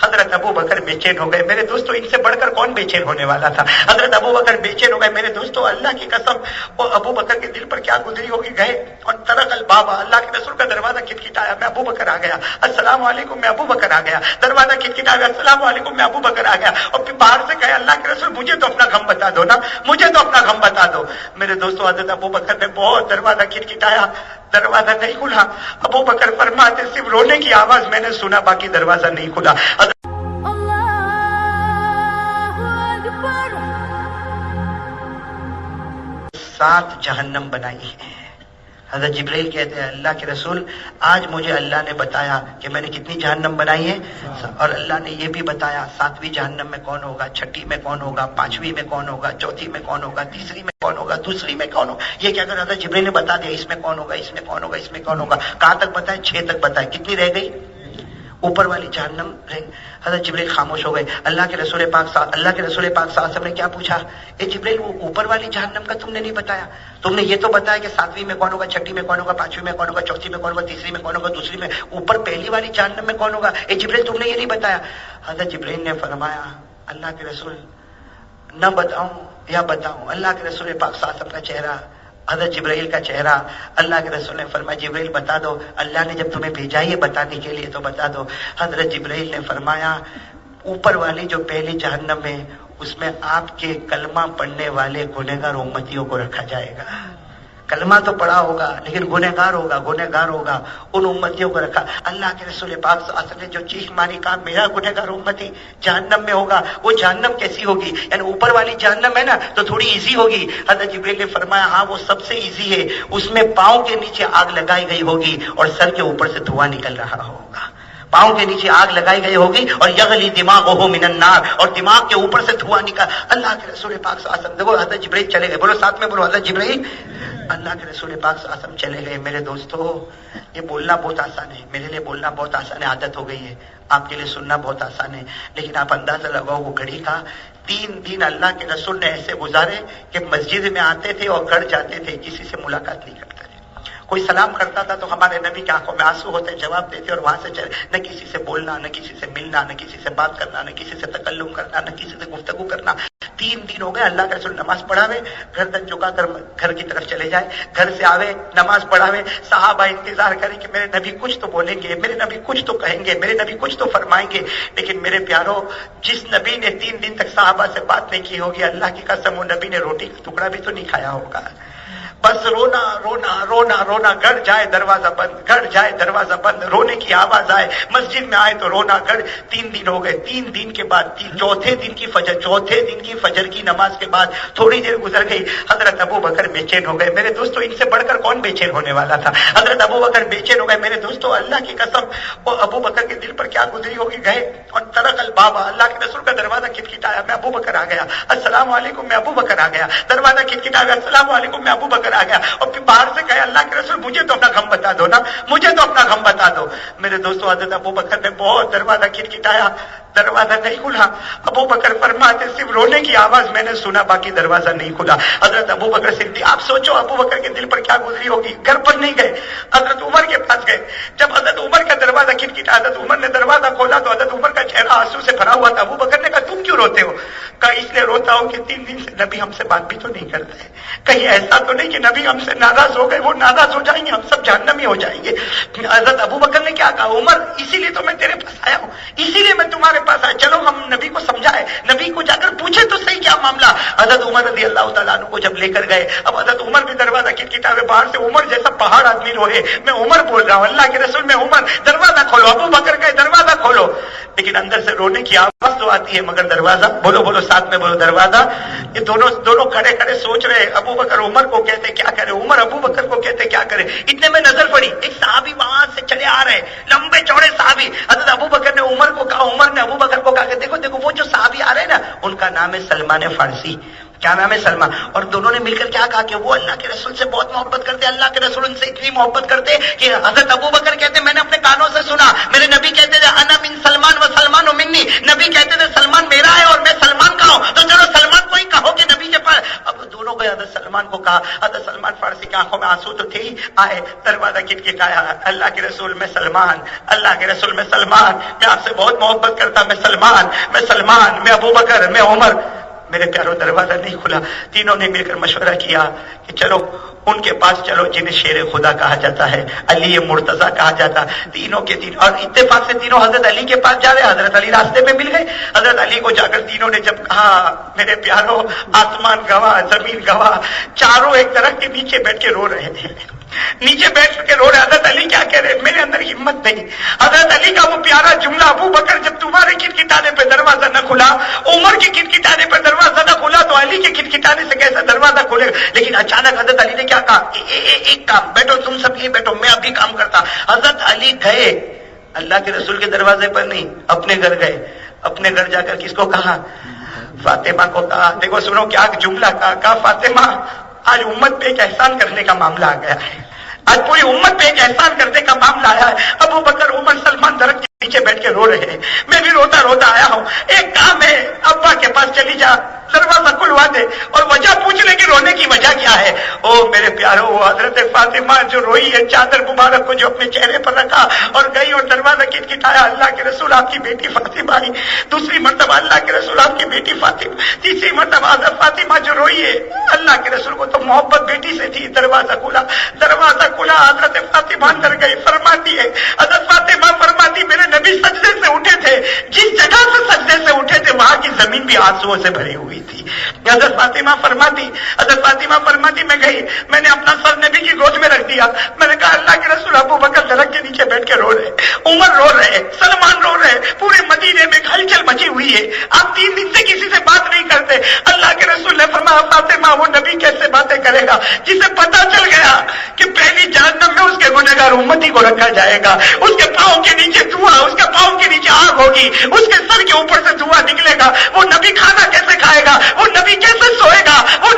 حضرت ابو بکر بے چین ہو گئے. میرے دوستو ان سے بڑھ کر کون بے چین ہونے والا تھا؟ حضرت ابو بکر بے چین ہو گئے. میرے دوستو اللہ کی قسم وہ ابو بکر کے دل پر کیا گزری ہوگی. گئے اور طرق البابا, اللہ کے رسول کا دروازہ کھٹکھٹایا, میں ابو بکر آ گیا, السلام علیکم, میں ابو بکر آ گیا. دروازہ کھٹکھٹایا, السلام علیکم, میں ابو بکر آ گیا. اور پھر باہر سے کہے اللہ کے رسول مجھے تو اپنا غم بتا دو نا, مجھے تو اپنا غم بتا دو. میرے دوستو حضرت ابو بکر نے بہت دروازہ کھٹکھٹایا, دروازہ نہیں کھلا. ابو بکر فرماتے صرف رونے کی آواز میں نے سنا, باقی دروازہ نہیں کھلا. 7 جہنم بنائی ہے. حضرت جبرائیل کہتے ہیں اللہ کے رسول آج مجھے اللہ نے بتایا کہ میں نے کتنی جہنم بنائی ہے, اور اللہ نے یہ بھی بتایا 7ویں جہنم میں کون ہوگا, 6ٹھی میں کون ہوگا, 5ویں میں کون ہوگا, 4تھی میں کون ہوگا, 3ری میں کون ہوگا, 2ری میں کون ہوگا. یہ کیا حضرت جبرائیل نے بتا دیا اس میں کون ہوگا, اس میں کون ہوگا, اس میں کون ہوگا. کہاں تک بتائے؟ 6 تک بتائے. کتنی رہ گئی؟ اوپر والی جہنم رہ. حضرت جبرائیل خاموش ہو گئے. اللہ کے رسول پاک صلی اللہ علیہ وسلم نے کیا پوچھا, اے جبرائیل وہ اوپر والی جہنم کا تم نے نہیں بتایا, تم نے یہ تو بتایا کہ 7ویں میں کون ہوگا, 6ٹھی میں کون ہوگا, 5ویں میں کون ہوگا, 4تھی میں کون ہوگا, 3ری میں کون ہوگا, 2ری میں, اوپر پہلی والی جہنم میں کون ہوگا. اے جبرائیل تم نے یہ نہیں بتایا. حضرت جبرائیل نے فرمایا اللہ کے رسول نہ بتاؤں یا بتاؤں. اللہ کے رسول پاک صلی اللہ علیہ وسلم کا چہرہ, حضرت جبرائیل کا چہرہ, اللہ کے رسول نے فرمایا جبرائیل بتا دو, اللہ نے جب تمہیں بھیجا یہ بتانے کے لیے تو بتا دو. حضرت جبرائیل نے فرمایا اوپر والی جو پہلی جہنم ہے اس میں آپ کے کلمہ پڑھنے والے گنہگار امتیوں کو رکھا جائے گا. کلمہ تو پڑھا ہوگا لیکن گنہگار ہوگا, ان امتیوں کو رکھا. اللہ کے رسول پاک صلی اللہ علیہ وسلم نے جو چیخ ماری, کہا میرا گنہگار امتی جہنم میں ہوگا. وہ جہنم کیسی ہوگی؟ یعنی اوپر والی جہنم ہے نا تو تھوڑی ایزی ہوگی. حضرت جبرائیل نے فرمایا ہاں وہ سب سے ایزی ہے, اس میں پاؤں کے نیچے آگ لگائی گئی ہوگی اور سر کے اوپر سے دھواں نکل رہا ہوگا. پاؤں کے نیچے آگ لگائی گئی ہوگی اور یغلی دماغہ من النار, اور دماغ کے اوپر سے دھواں نکل. اللہ کے رسول پاک صلی اللہ علیہ وسلم دیکھو حضرت جبرائیل چلے گئے, بولو ساتھ میں بولو حضرت جبرائیل. اللہ کے رسول پاک صلی اللہ علیہ وسلم چلے گئے. میرے دوستو یہ بولنا بہت آسان ہے, میرے لیے بولنا بہت آسان ہے, عادت ہو گئی ہے. آپ کے لیے سننا بہت آسان ہے, لیکن آپ اندازہ لگاؤ وہ گھڑی کا 3 دن اللہ کے رسول نے ایسے گزارے کہ مسجد میں آتے تھے اور گھر جاتے تھے, کسی سے ملاقات نہیں کرتے تھے. کوئی سلام کرتا تھا تو ہمارے نبی کی آنکھوں میں آنسو ہوتے, جواب دیتے اور وہاں سے چلے. نہ کسی سے بولنا, نہ کسی سے ملنا, نہ کسی سے بات کرنا, نہ کسی سے تکلم کرنا, نہ کسی سے گفتگو کرنا. 3 دن ہو گئے. اللہ کے رسول نماز پڑھاوے, گردن جھکا کر گھر کی طرف چلے جائے, گھر سے آوے نماز پڑھاوے. صحابہ انتظار کریں کہ میرے نبی کچھ تو بولیں گے, میرے نبی کچھ تو کہیں گے, میرے نبی کچھ تو فرمائیں گے. لیکن میرے پیارو, جس نبی نے 3 دن تک صحابہ سے بات نہیں کی ہوگی, اللہ کی قسم وہ نبی نے روٹی کا ٹکڑا بھی تو نہیں کھایا ہوگا. بس رونا رونا رونا رونا, گھر جائے دروازہ بند, گھر جائے دروازہ بند, رونے کی آواز آئے, مسجد میں آئے تو رونا. گھر 3 دن ہو گئے. 3 دن کے بعد چوتھے دن کی فجر کی نماز کے بعد تھوڑی دیر گزر گئی. حضرت ابو بکر بے چین ہو گئے. میرے دوستو ان سے بڑھ کر کون بے چین ہونے والا تھا؟ حضرت ابو بکر بے چین ہو گئے. میرے دوستو اللہ کی قسم وہ ابو بکر کے دل پر کیا گزری ہوگی. گئے اور طرق البابا, اللہ کے رسول کا دروازہ کھٹکھٹایا, میں ابو بکر آ گیا, السلام علیکم, میں ابو بکر آ گیا. دروازہ کھٹکھٹایا, السلام علیکم, میں ابو بکر آ گیا. اور پھر باہر سے کہے اللہ کے رسول مجھے تو اپنا غم بتا دو نا, مجھے تو اپنا غم بتا دو. میرے دوستو حضرت ابو بکر نے بہت دروازہ کھٹکھٹایا, دروازہ نہیں کھلا. ابو بکر فرماتے صرف رونے کی آواز میں نے سنا, باقی دروازہ نہیں کھلا. حضرت ابو بکر صدیق, آپ سوچو ابو بکر کے دل پر کیا گزری ہوگی. گھر پر نہیں گئے, حضرت عمر کے پاس گئے. جب حضرت عمر کا دروازہ کھٹکھٹا, حضرت عمر نے دروازہ کھولا تو حضرت عمر کا چہرہ آنسو سے بھرا ہوا تھا. ابو بکر نے کہا تم کیوں روتے ہو؟ کہا اس لیے روتا ہوں کہ 3 دن سے نبی ہم سے بات بھی تو نہیں کرتے, کہیں ایسا تو نہیں کہ نبی ہم سے ناراض ہو گئے, وہ ناراض ہو جائیں گے, ہم سب جہنمی ہو جائیں گے. حضرت ابو بکر نے کیا کہا, عمر اسی لیے تو میں تیرے پاس آیا ہوں, اسی لیے میں تمہارے پاس آیا, چلو ہم نبی کو سمجھائے, نبی کو جا کر پوچھے تو صحیح کیا معاملہ. حضرت عمر رضی اللہ تعالیٰ عنہ کو جب لے کر گئے, اب حضرت عمر بھی دروازہ کھٹکھٹاوے, باہر سے عمر جیسا پہاڑ آدمی روئے, میں عمر بول رہا ہوں, اللہ کے رسول میں عمر, دروازہ کھولو. ابو بکر کا دروازہ کھولو, لیکن اندر سے رونے کی آواز تو آتی ہے مگر دروازہ, بولو بولو ساتھ میں بولو دروازہ. یہ دونوں کھڑے کھڑے سوچ رہے, ابو بکر عمر کو کہتے کیا کرے, عمر ابو بکر کو کہتے کیا کرے. اتنے میں نظر پڑی, ایک صحابی وہاں سے چلے آ رہے, لمبے چوڑے صحابی. حضرت ابو بکر نے عمر کو کہا, عمر نے ابو بکر کو کہا کہ دیکھو دیکھو وہ جو صحابی آ رہے ہیں نا, ان کا نام ہے سلمان فارسی. کیا نام ہے؟ سلمان. اور دونوں نے مل کر کیا کہا کہ وہ اللہ کے رسول سے بہت محبت کرتے, اللہ کے رسول ان سے اتنی محبت کرتے کہ حضرت ابو بکر کہتے میں نے اپنے کانوں سے سنا, میرے نبی کہتے تھے انا من سلمان و سلمان و منی, نبی کہتے تھے سلمان میرا ہے اور میں سلمان کا ہوں, تو چلو سلمان کو ہی کہو کہ نبی کے پاس. اب دونوں کو حضرت سلمان کو کہا, حضرت سلمان فارسی کی آنکھوں میں آنسو تو تھے ہی، آئے دروازہ کھٹکھٹایا، اللہ کے رسول میں سلمان، اللہ کے رسول میں سلمان، میں آپ سے بہت محبت کرتا، میں سلمان، میں ابو بکر، میں عمر۔ میرے پیاروں دروازہ نہیں کھلا۔ تینوں نے مل کر مشورہ کیا کہ چلو ان کے پاس چلو جنہیں شیر خدا کہا جاتا ہے، علی مرتضیٰ کہا جاتا، تینوں کے تین، اور اتفاق سے تینوں حضرت علی کے پاس جا رہے، حضرت علی راستے میں مل گئے۔ حضرت علی کو جا کر تینوں نے جب کہا، میرے پیاروں آسمان گواہ، زمین گواہ، چاروں ایک درخت کے نیچے بیٹھ کے رو رہے تھے، نیچے بیٹھ کے رو رہے۔ حضرت علی کیا کہہ رہے، میرے اندر ہمت نہیں۔ حضرت علی کا وہ پیارا جملہ، ابو بکر جب تمہارے کھٹکھٹانے پہ دروازہ نہ کھلا، عمر کے کھٹکھٹانے پہ دروازہ نہ کھلا، تو علی کے کھٹکھٹانے سے کیسے دروازہ کھلے گا؟ لیکن اچانک حضرت علی نے کیا کہا، ایک کام، بیٹھو تم سب یہ بیٹھو، میں ابھی کام کرتا۔ حضرت علی گئے اللہ کے رسول کے دروازے پر نہیں، اپنے گھر گئے۔ اپنے گھر جا کر کس کو کہا؟ فاطمہ کو کہا۔ دیکھو سنو کیا جملہ کہا، فاطمہ آج امت پہ ایک احسان کرنے کا معاملہ آ گیا ہے، آج پوری امت پہ ایک احسان کرنے کا معاملہ آیا ہے۔ ابو بکر عمر سلمان درخت کے نیچے بیٹھ کے رو رہے ہیں، میں بھی روتا روتا آیا ہوں۔ ایک کام ہے، ابا کے پاس چلی جا، دروازہ کھلوا دے، اور وجہ پوچھ لے کہ رونے کی وجہ کیا ہے۔ او میرے پیاروں، وہ حضرت فاطمہ جو روئی ہے، چادر مبارک کو جو اپنے چہرے پر رکھا اور گئی اور دروازہ کھٹکھٹایا، اللہ کے رسول آپ کی بیٹی فاطمہ آئی۔ دوسری مرتبہ اللہ کے رسول آپ کی بیٹی فاطمہ، تیسری مرتبہ حضرت فاطمہ جو روئی ہے، اللہ کے رسول کو تو محبت بیٹی سے تھی۔ دروازہ کھلا، حضرت فاطمہ اندر گئی، فرماتی ہے، حضرت فاطمہ فرماتی میرے نبی سجدے سے اٹھے تھے، جس جگہ سے سجدے سے اٹھے تھے وہاں کی زمین بھی آنسوؤں سے بھری ہوئی تھی۔ حضرت فاطمہ فرماتی میں گئی، میں نے اپنا سر نبی کی گود میں رکھ دیا، میں نے کہا اللہ کے رسول ابو بکر درخت کے نیچے بیٹھ کے رو رہے، عمر رو رہے، سلمان رو رہے، پورے مدینے میں ہلچل مچی ہوئی ہے، آپ 3 دن سے کسی سے بات نہیں کرتے۔ اللہ کے رسول نے فرمایا فاطمہ وہ نبی کیسے باتیں کرے گا جسے پتا چل گیا کہ پہلی جہنم میں اس کے گنہگار امتی کو رکھا جائے گا، اس کے پاؤں کے نیچے دھواں، اس کے پاؤں کے نیچے آگ ہوگی، اس کے سر کے اوپر سے دھواں نکلے گا، وہ نبی کھانا کیسے کھائے گا، وہ نبی کیسے سوئے گا، وہ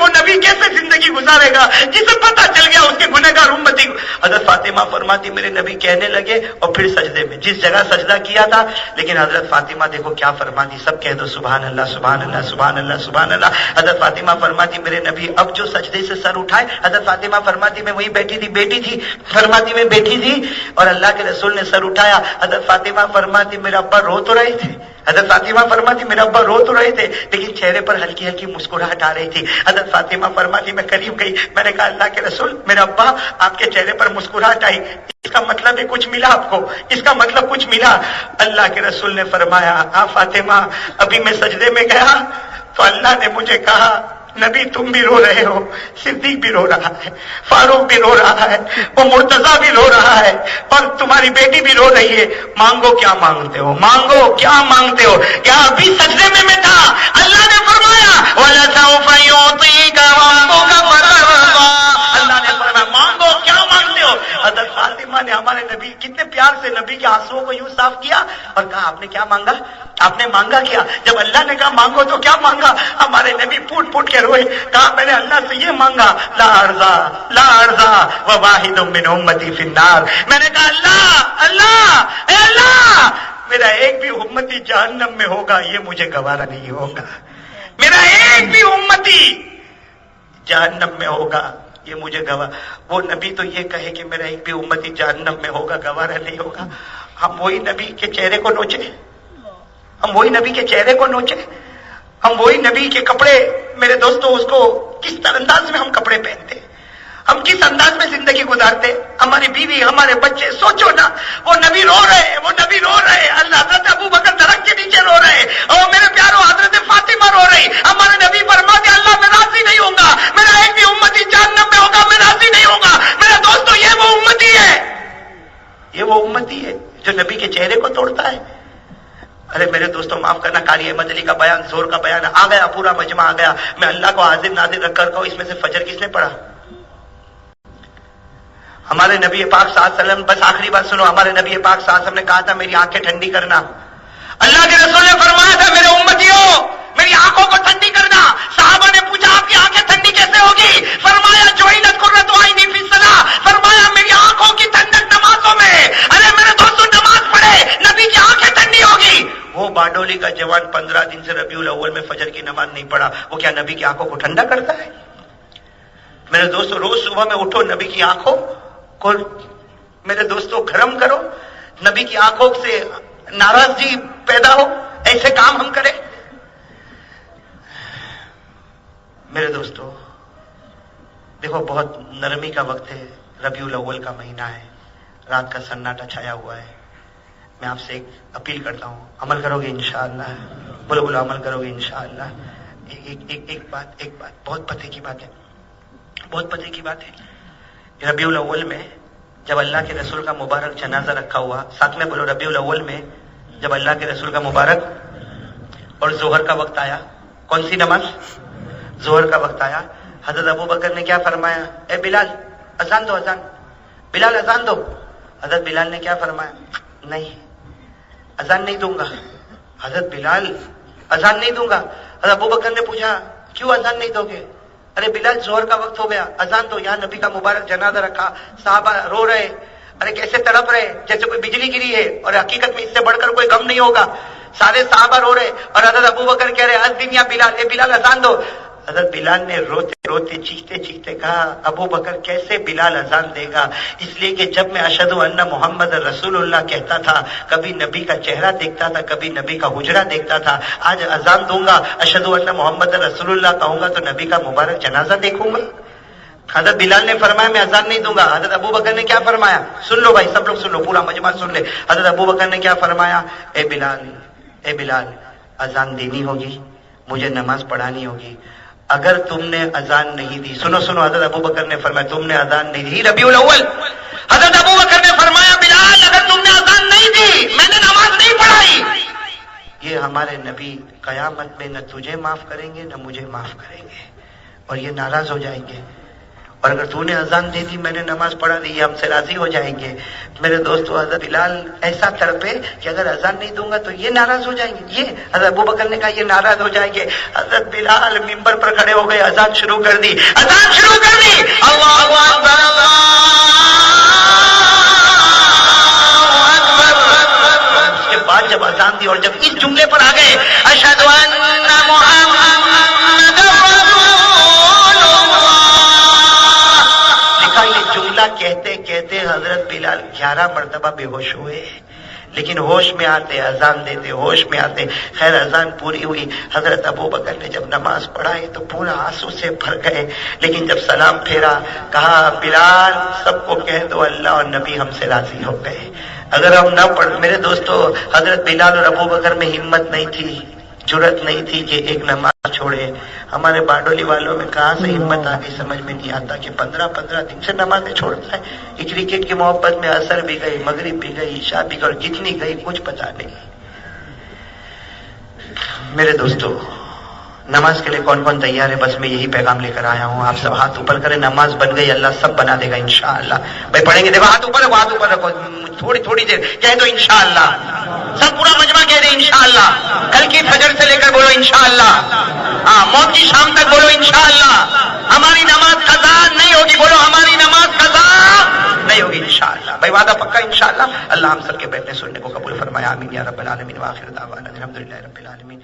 نبی کیسے زندگی گزارے گا جسے پتا چل گیا اس کے گنہگار امتی کو۔ حضرت فاطمہ فرماتی میرے نبی کہنے لگے اور پھر سجدے میں جس جگہ سجدہ کیا تھا، لیکن حضرت فاطمہ دیکھو کیا فرماتی، سب کہہ دو سبحان اللہ سبحان اللہ سبحان اللہ سبحان اللہ۔ حضرت فاطمہ فرماتی میرے نبی اب جو سجدے سے سر اٹھائے، حضرت فاطمہ فرماتی میں وہی بیٹھی تھی فرماتی میں بیٹھی تھی اور اللہ کے رسول نے سر اٹھایا۔ حضرت فاطمہ فرماتی میرا ابا رو تو رہے تھے، حضرت فاطمہ فرماتی میرا ابا رو تو رہے تھے لیکن چہرے پر ہلکی ہلکی مسکراہٹ آ رہی تھی۔ حضرت فاطمہ فرماتی میں قریب گئی، میں نے کہا اللہ کے رسول میرا ابا آپ کے چہرے پر مسکراہٹ آئی، اس کا مطلب ہے کچھ ملا آپ کو، اس کا مطلب کچھ ملا۔ اللہ کے رسول نے فرمایا ہاں فاطمہ، ابھی میں سجدے میں گیا تو اللہ نے مجھے کہا نبی تم بھی رو رہے ہو، صدیق بھی رو رہا ہے، فاروق بھی رو رہا ہے، وہ مرتضیٰ بھی رو رہا ہے اور تمہاری بیٹی بھی رو رہی ہے، مانگو کیا مانگتے ہو، مانگو کیا مانگتے ہو۔ کیا ابھی سجدے میں تھا، اللہ نے فرمایا وَلَسَوْفَ يُعْطِيكَ رَبُّكَ فَتَرْضَىٰ، اللہ نے فرمایا مانگو کیا مانگتے ہو۔ حضرت فاطمہ نے ہمارے نبی کتنے پیار سے نبی کے آنسوؤں کو یوں صاف کیا اور کہا آپ نے کیا مانگا، آپ نے مانگا کیا؟ جب اللہ نے کہا مانگو تو کیا مانگا؟ ہمارے نبی پھوٹ پھوٹ کے روئے، کہا میں نے اللہ سے یہ مانگا لا ارضا وواحد من امتی فی النار، میں نے کہا اے اللہ میرا ایک بھی امتی جہنم میں ہوگا یہ مجھے گوارا نہیں ہوگا، میرا ایک بھی امتی جہنم میں ہوگا یہ مجھے وہ نبی تو یہ کہے کہ میرا ایک بھی امتی جہنم میں ہوگا گوارا نہیں ہوگا، ہم وہی نبی کے چہرے کو نوچے، ہم وہی نبی کے چہرے کو نوچے، ہم وہی نبی کے کپڑے، میرے دوستوں اس کو کس انداز میں ہم کپڑے پہنتے، ہم کس انداز میں زندگی گزارتے، ہماری بیوی ہمارے بچے، سوچو نا وہ نبی رو رہے، اللہ حضرت ابو بکر درخت کے نیچے رو رہے اور میرے پیاروں حضرت فاطمہ رو رہی، ہمارے نبی فرماتے اللہ میں راضی نہیں ہوں گا، میرا ایک بھی امتی جہنم میں ہوگا میں راضی نہیں ہوں گا۔ میرے دوستوں یہ وہ امتی ہے جو نبی کے چہرے کو توڑتا ہے۔ ارے میرے دوستوں معاف کرنا، قاری احمد علی کا بیان زور کا بیان آ گیا، پورا مجمع آ گیا، میں اللہ کو حاضر ناظر رکھ کر کہوں اس میں سے فجر کس نے پڑھا؟ ہمارے نبی پاک صلی اللہ علیہ وسلم، بس آخری بات سنو، ہمارے نبی پاک صلی اللہ علیہ وسلم نے کہا تھا میری آنکھیں ٹھنڈی کرنا، اللہ کے رسول نے فرمایا تھا میرے امتیوں میری آنکھوں کو ٹھنڈی کرنا۔ صحابہ نے پوچھا آپ کی آنکھیں ٹھنڈی کیسے ہوگی؟ فرمایا جعلت قرۃ عینی فی الصلاۃ، فرمایا میری آنکھوں کی ٹھنڈک نمازوں میں۔ ارے میرے دوستوں نماز پڑھے نبی کی آنکھیں ٹھنڈی ہوگی۔ وہ باڈولی کا جوان 15 دن سے ربیع الاول میں فجر کی نماز نہیں پڑھا، وہ کیا نبی کی آنکھوں کو ٹھنڈا کرتا ہے؟ میرے دوستوں روز صبح میں اٹھو، نبی کی آنکھوں کو میرے دوستوں گرم کرو، نبی کی آنکھوں سے ناراضگی پیدا ہو، ایسے کام ہم کریں۔ میرے دوستوں دیکھو بہت نرمی کا وقت ہے، ربیع الاول کا مہینہ ہے، رات کا سناٹا چھایا ہوا ہے۔ میں آپ سے ایک اپیل کرتا ہوں، عمل کرو گے انشاءاللہ؟ بولو بولو، عمل کرو گے انشاءاللہ؟ ایک بات بہت پتے کی بات ہے، بہت پتے کی بات ہے۔ ربیع الاول میں جب اللہ کے رسول کا مبارک جنازہ رکھا ہوا، ساتھ میں بولو، ربیع الاول میں جب اللہ کے رسول کا مبارک اور ظہر کا وقت آیا، کون سی نماز؟ ظہر کا وقت آیا، حضرت ابو بکر نے کیا فرمایا؟ اے بلال اذان دو، اذان، بلال اذان دو۔ حضرت بلال نے کیا فرمایا؟ نہیں اذان نہیں دوں گا۔ حضرت بلال اذان نہیں دوں گا۔ حضرت ابو بکر نے پوچھا کیوں اذان نہیں دو گے؟ ارے بلال ظہر کا وقت ہو گیا، اذان دو، یہاں نبی کا مبارک جنازہ رکھا، صحابہ رو رہے، ارے کیسے تڑپ رہے جیسے کوئی بجلی گری ہے، اور حقیقت میں اس سے بڑھ کر کوئی غم نہیں ہوگا۔ سارے صحابہ رو رہے اور حضرت ابو بکر کہہ رہے اذن یا بلال، اے بلال اذان دو۔ حضرت بلال نے روتے روتے چیختے چیختے کہا ابو بکر کیسے بلال اذان دے گا؟ اس لیے کہ جب میں اشہد ان محمد رسول اللہ کہتا تھا، کبھی نبی کا چہرہ دیکھتا تھا، کبھی نبی کا حجرہ دیکھتا تھا۔ آج اذان دوں گا، اشہد ان محمد رسول اللہ کہوں گا تو نبی کا مبارک جنازہ دیکھوں گا۔ حضرت بلال نے فرمایا میں اذان نہیں دوں گا۔ حضرت ابو بکر نے کیا فرمایا؟ سن لو بھائی، سب لوگ سن لو، پورا مجمع سن لے۔ حضرت ابو بکر نے کیا فرمایا؟ اے بلال اذان دینی ہوگی، مجھے نماز پڑھانی ہوگی۔ اگر تم نے اذان نہیں دی، سنو سنو، حضرت ابو بکر نے فرمایا تم نے اذان نہیں دی ربیع الاول، حضرت ابو بکر نے فرمایا بلال اگر تم نے اذان نہیں دی، میں نے نماز نہیں پڑھائی، یہ ہمارے نبی قیامت میں نہ تجھے معاف کریں گے نہ مجھے معاف کریں گے، اور یہ ناراض ہو جائیں گے۔ اور اگر تو نے اذان دے دی، میں نے نماز پڑھا دی، یہ ہم سے راضی ہو جائیں گے۔ میرے دوستو حضرت بلال ایسا تڑپے کہ اگر اذان نہیں دوں گا تو یہ ناراض ہو جائیں گے، یہ حضرت ابو بکر نے کہا یہ ناراض ہو جائیں گے۔ حضرت بلال منبر پر کھڑے ہو گئے، اذان شروع کر دی، اذان شروع کر دی، اللہ اکبر اللہ اکبر۔ اس کے بعد جب اذان دی اور جب اس جملے پر آ گئے اشہد ان محمد کہتے کہتے حضرت بلال 11 مرتبہ بے ہوش ہوئے، لیکن ہوش میں آتے اذان دیتے، ہوش میں آتے۔ خیر اذان پوری ہوئی، حضرت ابو بکر نے جب نماز پڑھائی تو پورا آنسو سے بھر گئے، لیکن جب سلام پھیرا کہا بلال سب کو کہہ دو اللہ اور نبی ہم سے راضی ہو گئے۔ اگر ہم نہ پڑھ، میرے دوستو حضرت بلال اور ابو بکر میں ہمت نہیں تھی، جرت نہیں تھی کہ ایک نماز چھوڑے۔ ہمارے باڈولی والوں میں کہاں سے ہمت آ گئی سمجھ میں نہیں آتا کہ 15 دن سے نمازیں چھوڑتا ہے۔ یہ کرکٹ کی محبت میں عصر بھی گئی، مغرب بھی گئی، عشاء بھی گئی، اور کتنی گئی کچھ پتا نہیں۔ میرے دوستو نماز کے لیے کون کون تیار ہے؟ بس میں یہی پیغام لے کر آیا ہوں، آپ سب ہاتھ اوپر کریں، نماز بن گئی، اللہ سب بنا دے گا انشاءاللہ۔ بھائی پڑھیں گے، دیکھو ہاتھ اوپر رکھو، ہاتھ اوپر رکھو، تھوڑی دیر کہہ دو انشاءاللہ، سب پورا مجمع کہہ دے انشاءاللہ۔ کل کی فجر سے لے کر بولو انشاءاللہ، موت کی شام تک بولو انشاءاللہ۔ ہماری نماز قضا نہیں ہوگی، بولو ہماری نماز قضا نہیں ہوگی انشاءاللہ۔ بھائی وعدہ پکا انشاءاللہ۔ اللہ ہم سب کے بیٹھنے سننے کو قبول فرمائے، آمین یا رب العالمین، وآخر دعوانا الحمدللہ رب العالمین۔